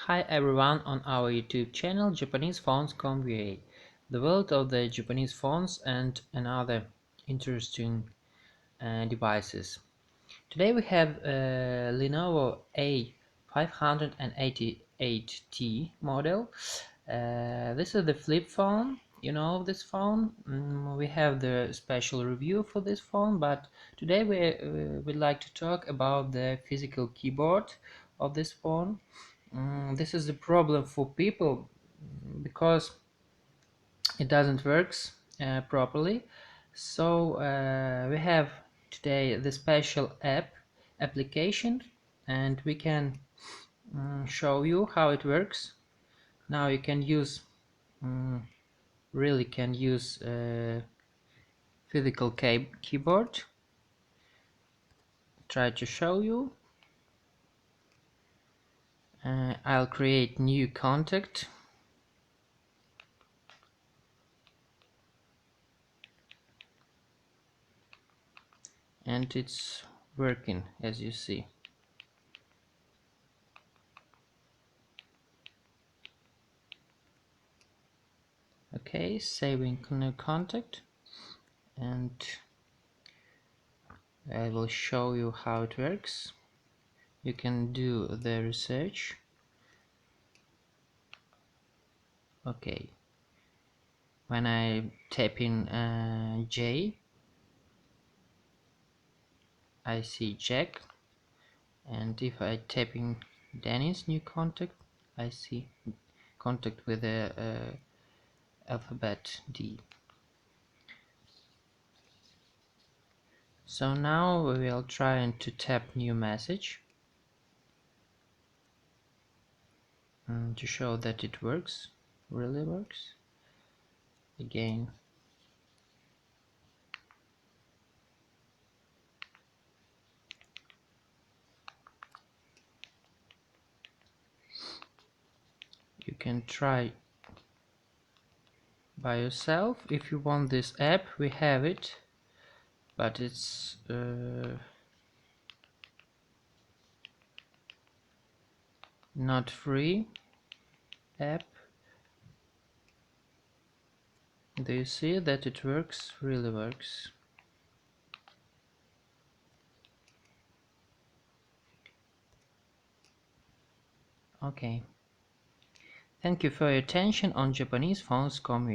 Hi everyone on our YouTube channel Japanese Phones.com. The world of the Japanese phones and another interesting devices. Today we have Lenovo A588T model. This is the flip phone. You know this phone. We have the special review for this phone, but today we'd like to talk about the physical keyboard of this phone. This is a problem for people because it doesn't works properly. So we have today the special application, and we can show you how it works. Now you can use really can use physical keyboard. Try to show you. I'll create new contact. And it's working, as you see. Okay, saving new contact, and I will show you how it works. You can do the research. Okay, when I type in J, I see Jack, and if I type in Dennis new contact, I see contact with the alphabet D. So now we will try to tap new message to show that it works, really works. Again, you can try by yourself. If you want this app, we have it, but it's not free app. Do you see that it works? Really works. Okay. Thank you for your attention on Japanese Phones.com.